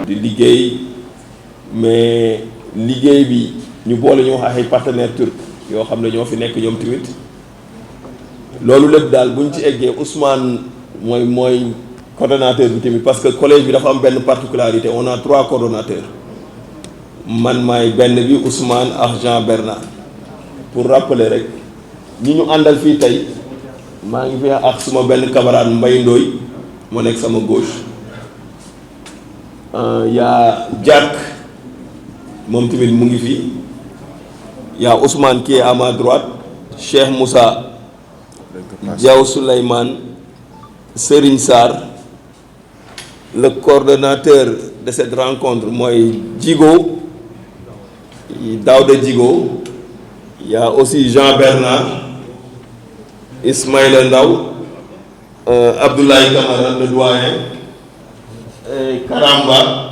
di liggéey mais liggéey bi ñu boole ñu wax ay partenaires turcs yoo xam ne ñoo fi nekk ñoom tamit loolu lépp daal bu ñu ci eggee Ousmane mooy coordonnateur bi tamit parce que collège bi dafa am benn particularité on a 3 coordonnateurs man maay benn bi Ousmane ak Jean Bernard pour rappeler rek ñi ñu àndal fii tey maa ngi fi ak suma benn camarade Mbaye Ndoye moo nekk sama gauche yaa Diak moom tamit mu ngi fii yaa Ousmane qui est à ma droite Cheikh Moussa Diaw Souleymane Serigne Sarr le coordonnateur de cette rencontre mooy Djigo Daouda Djigo il y a aussi Jean Bernard Ismaïla Ndaw Abdoulaye Camara le doyen et Karamba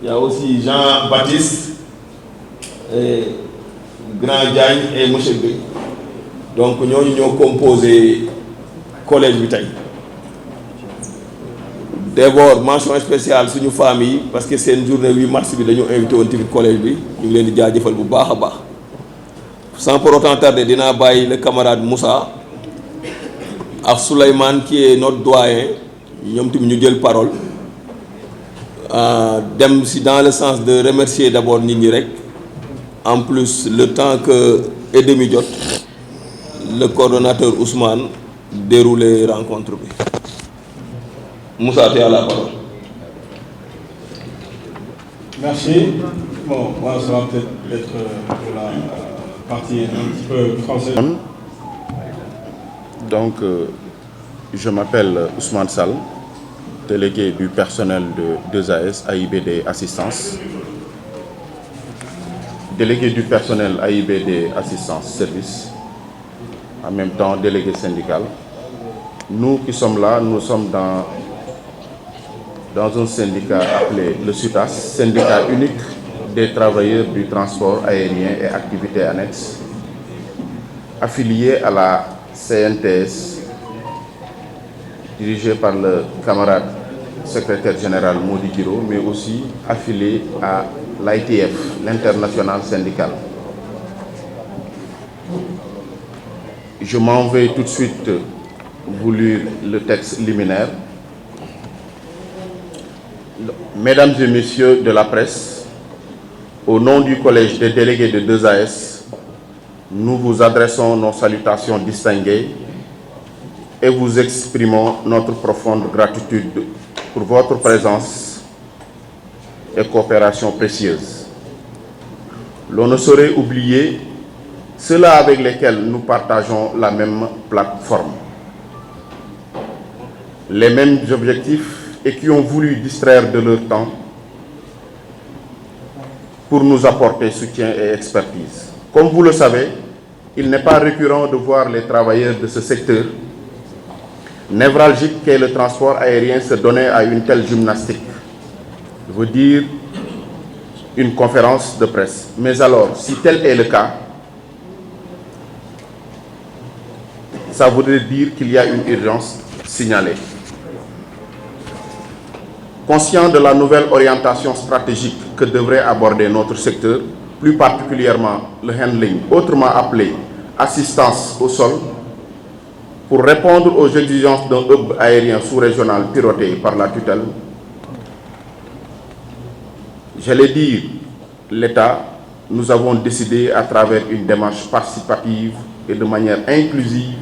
il y a aussi Jean-Baptiste et Grand Diagne et Monsieur Gueye donc ñooñu ñoo composé collège bi tey d'abord mention spéciale suñu famille parce que seen journée 8 mars bi dañu invité woon tamit collège bi ñu ngi leen di jaajëfal bu baax a baax sans pour autant tarder dinaa bàyyi le camarade Moussa ak Souleymane qui est notre doyen ñoom tamit ñu jël parole dem si dans le sens de remercier d'abord nit ñi rek en plus le temps que et demi jot le coordonnateur Ousmane déroulé rencontre bi Moussa tu as la parole. Merci. Bon, moi ça va peut-être être pour la partie un petit peu française. Donc, je m'appelle Ousmane Sall, délégué du personnel de 2AS AIBD Assistance, délégué du personnel AIBD Assistance Service, en même temps délégué syndical. Nous qui sommes là, nous sommes dans un syndicat appelé le SUTAS, syndicat unique des travailleurs du transport aérien et activités annexes, affilié à la CNTS, dirigé par le camarade secrétaire général Mody Guiro, mais aussi affilié à l'ITF, l'international syndical. Je m'en vais tout de suite vous lire le texte liminaire. Mesdames et messieurs de la presse, au nom du collège des délégués de 2AS, nous vous adressons nos salutations distinguées et vous exprimons notre profonde gratitude pour votre présence et coopération précieuse. L'on ne saurait oublier ceux-là avec lesquels nous partageons la même plateforme, les mêmes objectifs et qui ont voulu distraire de leur temps pour nous apporter soutien et expertise. Comme vous le savez, il n'est pas récurrent de voir les travailleurs de ce secteur névralgique qu'est le transport aérien se donner à une telle gymnastique. Je veux dire une conférence de presse. Mais alors, si tel est le cas, ça voudrait dire qu'il y a une urgence signalée. Conscient de la nouvelle orientation stratégique que devrait aborder notre secteur, plus particulièrement le handling, autrement appelé assistance au sol, pour répondre aux exigences d'un hub aérien sous-régional piloté par la tutelle, j'allais dire l'État, nous avons décidé à travers une démarche participative et de manière inclusive,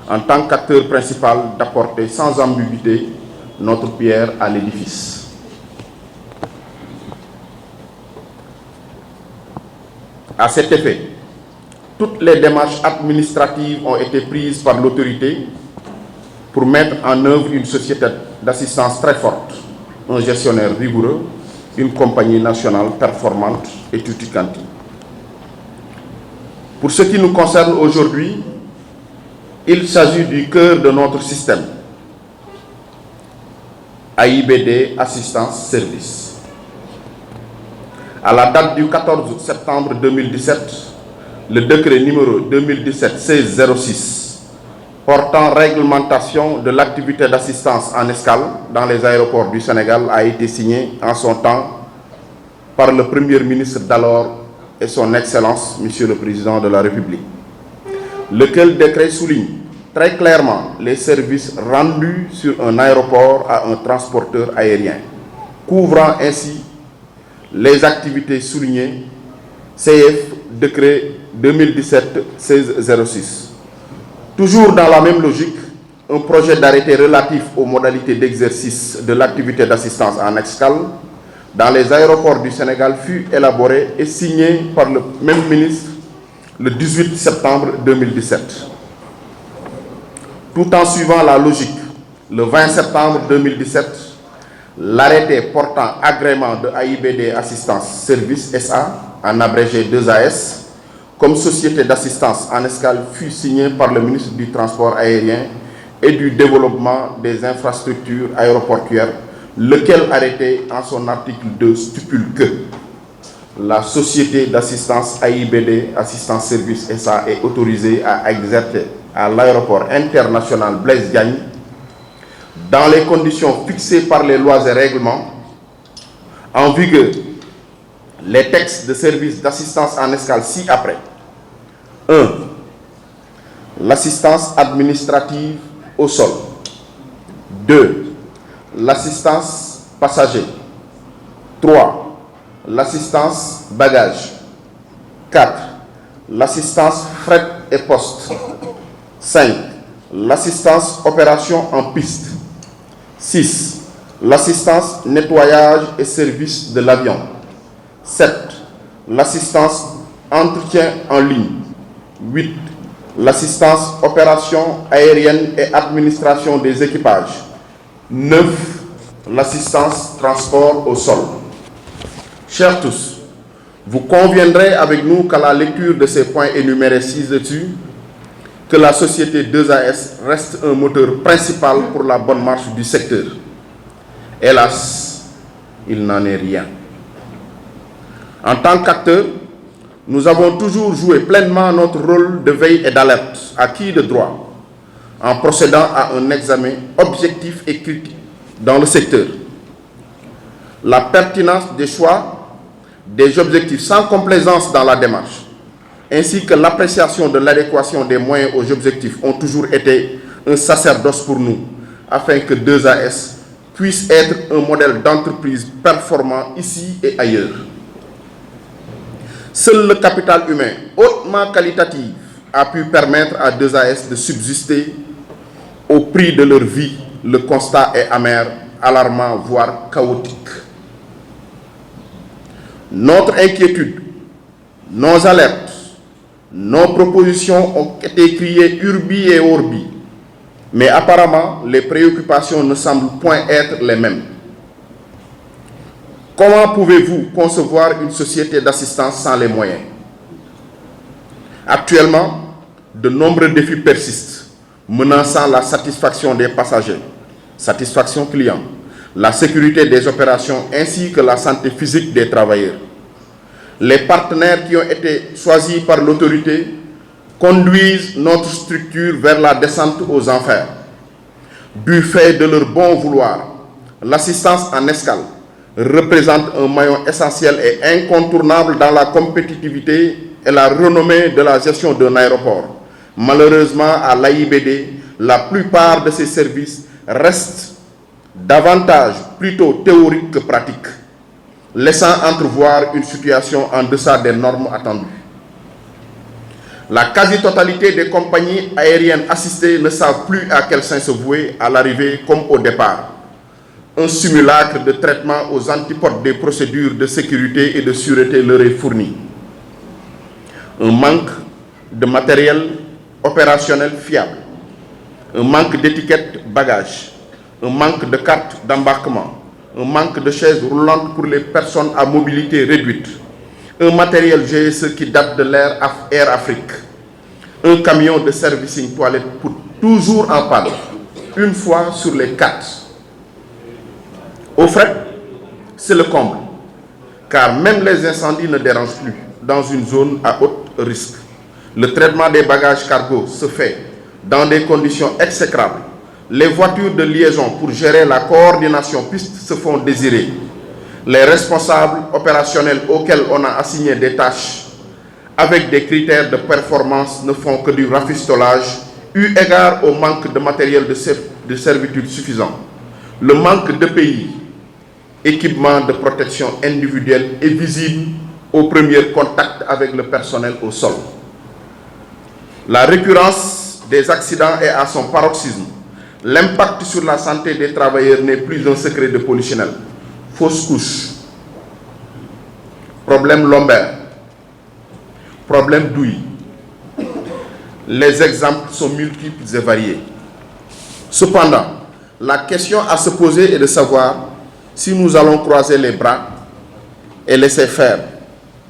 en tant qu'acteur principal, d'apporter sans ambiguïté notre pierre à l'édifice. À cet effet, toutes les démarches administratives ont été prises par l'autorité pour mettre en œuvre une société d'assistance très forte, un gestionnaire rigoureux, une compagnie nationale performante et tutti quanti. Pour ce qui nous concerne aujourd'hui, il s'agit du cœur de notre système, AIBD Assistance Service. À la date du 14 septembre 2017, le décret numéro 2017-1606 portant réglementation de l'activité d'assistance en escale dans les aéroports du Sénégal a été signé en son temps par le Premier ministre d'alors et son Excellence, Monsieur le Président de la République, lequel décret souligne très clairement les services rendus sur un aéroport à un transporteur aérien, couvrant ainsi les activités soulignées, CF décret 2017-1606. Toujours dans la même logique, un projet d'arrêté relatif aux modalités d'exercice de l'activité d'assistance en escale dans les aéroports du Sénégal fut élaboré et signé par le même ministre le 18 septembre 2017. Tout en suivant la logique, le 20 septembre 2017, l'arrêté portant agrément de AIBD Assistance Service SA, en abrégé 2AS, comme société d'assistance en escale fut signé par le ministre du Transport aérien et du Développement des infrastructures aéroportuaires, lequel arrêté en son article 2 stipule que la société d'assistance AIBD Assistance Service SA est autorisée à exercer à l'aéroport international Blaise Diagne dans les conditions fixées par les lois et règlements en vigueur. Les textes de service d'assistance en escale ci-après. 1. L'assistance administrative au sol. 2. L'assistance passager. 3. L'assistance bagage. 4. L'assistance fret et poste. 5. L'assistance opération en piste. 6. L'assistance nettoyage et service de l'avion. 7. L'assistance entretien en ligne. 8. L'assistance opération aérienne et administration des équipages. 9. L'assistance transport au sol. Chers tous, vous conviendrez avec nous qu'à la lecture de ces points énumérés ci-dessus, que la société 2AS reste un moteur principal pour la bonne marche du secteur. Hélas, il n'en est rien. En tant qu'acteur, nous avons toujours joué pleinement notre rôle de veille et d'alerte, acquis de droit, en procédant à un examen objectif et critique dans le secteur. La pertinence des choix, des objectifs sans complaisance dans la démarche, ainsi que l'appréciation de l'adéquation des moyens aux objectifs ont toujours été un sacerdoce pour nous, afin que 2AS puisse être un modèle d'entreprise performant ici et ailleurs. Seul le capital humain hautement qualitatif a pu permettre à 2AS de subsister au prix de leur vie. Le constat est amer, alarmant, voire chaotique. Notre inquiétude, nos alertes, nos propositions ont été criées urbi et orbi, mais apparemment les préoccupations ne semblent point être les mêmes. Comment pouvez-vous concevoir une société d'assistance sans les moyens? Actuellement, de nombreux défis persistent, menaçant la satisfaction des passagers, satisfaction client, la sécurité des opérations ainsi que la santé physique des travailleurs. Les partenaires qui ont été choisis par l'autorité conduisent notre structure vers la descente aux enfers. Du fait de leur bon vouloir, l'assistance en escale représente un maillon essentiel et incontournable dans la compétitivité et la renommée de la gestion d'un aéroport. Malheureusement, à l'AIBD, la plupart de ces services restent davantage plutôt théoriques que pratiques, laissant entrevoir une situation en deçà des normes attendues. La quasi-totalité des compagnies aériennes assistées ne savent plus à quel saint se vouer à l'arrivée comme au départ. Un simulacre de traitement aux antipodes des procédures de sécurité et de sûreté leur est fourni. Un manque de matériel opérationnel fiable, un manque d'étiquettes bagages, un manque de cartes d'embarquement, un manque de chaises roulantes pour les personnes à mobilité réduite, un matériel GSE qui date de l'ère Air Afrique, un camion de servicing toilette pour toujours en panne, une fois sur les 4. Au fait, c'est le comble, car même les incendies ne dérangent plus dans une zone à haut risque. Le traitement des bagages cargo se fait dans des conditions exécrables. Les voitures de liaison pour gérer la coordination piste se font désirer. Les responsables opérationnels auxquels on a assigné des tâches avec des critères de performance ne font que du rafistolage, eu égard au manque de matériel de servitude suffisant. Le manque de pays, équipements de protection individuelle est visible au premier contact avec le personnel au sol. La récurrence des accidents est à son paroxysme. L'impact sur la santé des travailleurs n'est plus un secret de polichinelle. Fausse couche, problème lombaire, problème douille. Les exemples sont multiples et variés. Cependant, la question à se poser est de savoir si nous allons croiser les bras et laisser faire.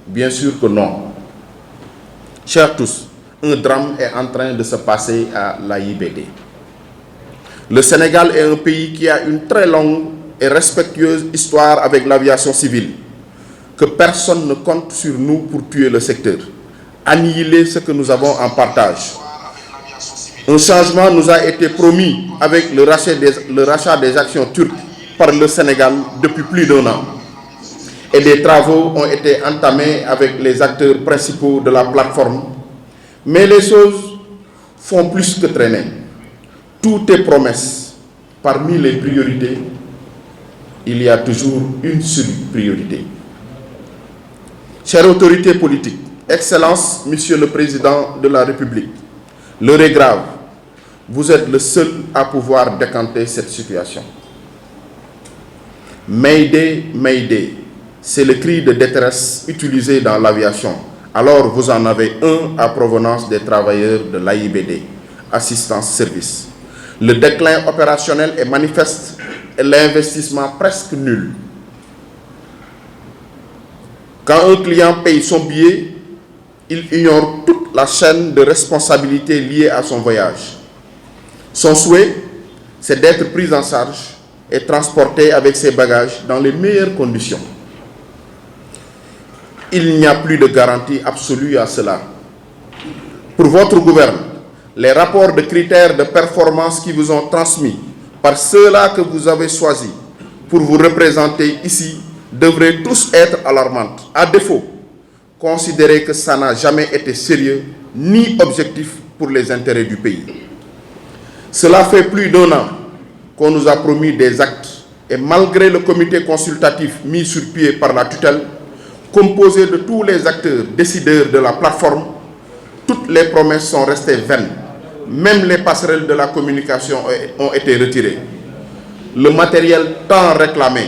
Bien sûr que non. Chers tous, un drame est en train de se passer à l'AIBD. Le Sénégal est un pays qui a une très longue et respectueuse histoire avec l'aviation civile, que personne ne compte sur nous pour tuer le secteur, annihiler ce que nous avons en partage. Un changement nous a été promis avec le rachat des actions turques par le Sénégal depuis plus d'1 an. Et des travaux ont été entamés avec les acteurs principaux de la plateforme. Mais les choses font plus que traîner. Tout est promesse. Parmi les priorités, il y a toujours une seule priorité. Chères autorités politiques, Excellences, Monsieur le Président de la République, l'heure est grave. Vous êtes le seul à pouvoir décanter cette situation. Mayday, Mayday, c'est le cri de détresse utilisé dans l'aviation. Alors vous en avez un à provenance des travailleurs de l'AIBD, Assistance Service. Le déclin opérationnel est manifeste et l'investissement presque nul. Quand un client paye son billet, il ignore toute la chaîne de responsabilité liée à son voyage. Son souhait, c'est d'être pris en charge et transporté avec ses bagages dans les meilleures conditions. Il n'y a plus de garantie absolue à cela. Pour votre gouvernement, les rapports de critères de performance qui vous ont transmis par ceux-là que vous avez choisis pour vous représenter ici devraient tous être alarmantes. À défaut, considérez que ça n'a jamais été sérieux ni objectif pour les intérêts du pays. Cela fait plus d'1 an qu'on nous a promis des actes et malgré le comité consultatif mis sur pied par la tutelle, composé de tous les acteurs décideurs de la plateforme, toutes les promesses sont restées vaines. Même les passerelles de la communication ont été retirées. Le matériel tant réclamé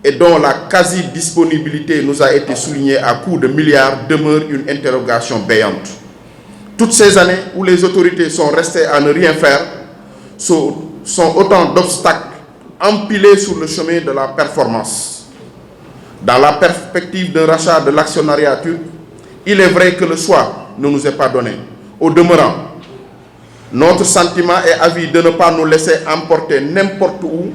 et dont la quasi-disponibilité nous a été soulignée à coups de milliards demeure une interrogation béante. Toutes ces années où les autorités sont restées à ne rien faire sont autant d'obstacles empilés sur le chemin de la performance. Dans la perspective d'un rachat de l'actionnariat turc, il est vrai que le choix ne nous est pas donné. Au demeurant, notre sentiment est avis de ne pas nous laisser emporter n'importe où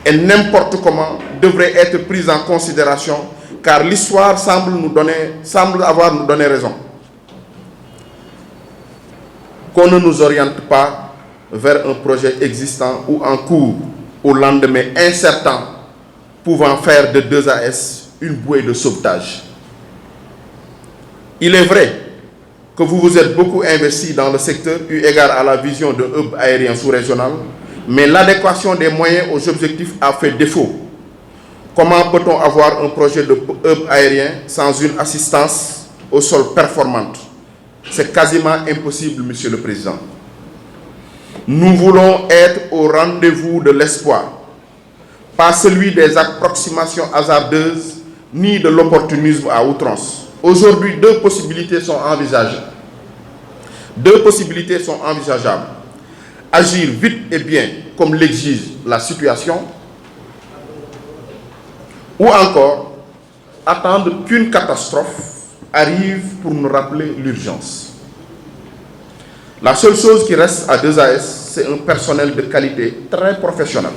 et n'importe comment devrait être prise en considération car l'histoire semble avoir nous donné raison. Qu'on ne nous oriente pas vers un projet existant ou en cours au lendemain incertain pouvant faire de 2AS une bouée de sauvetage. Il est vrai que vous vous êtes beaucoup investi dans le secteur eu égard à la vision de hub aérien sous-régional, mais l'adéquation des moyens aux objectifs a fait défaut. Comment peut-on avoir un projet de hub aérien sans une assistance au sol performante? C'est quasiment impossible, Monsieur le Président. Nous voulons être au rendez-vous de l'espoir, pas celui des approximations hasardeuses, ni de l'opportunisme à outrance. Aujourd'hui, deux possibilités sont envisageables. Agir vite et bien, comme l'exige la situation, ou encore attendre qu'une catastrophe arrive pour nous rappeler l'urgence. La seule chose qui reste à 2AS, c'est un personnel de qualité très professionnel.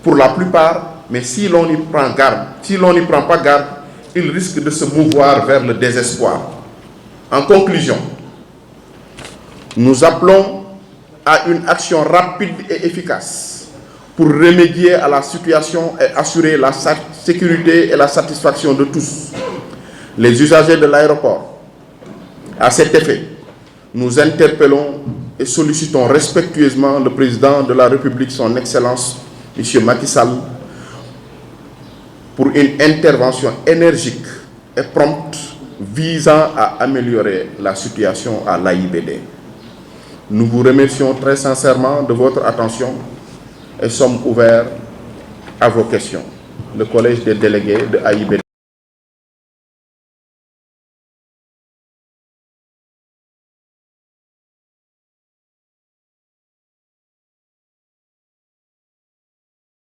Pour la plupart, mais si l'on n'y prend pas garde, il risque de se mouvoir vers le désespoir. En conclusion, Nous appelons à une action rapide et efficace pour remédier à la situation et assurer la sécurité et la satisfaction de tous les usagers de l'aéroport. À cet effet, nous interpellons et sollicitons respectueusement le président de la République, son Excellence, M. Macky Sall, pour une intervention énergique et prompte visant à améliorer la situation à l'AIBD. Nous vous remercions très sincèrement de votre attention et sommes ouverts à vos questions. Le Collège des délégués de AIBD.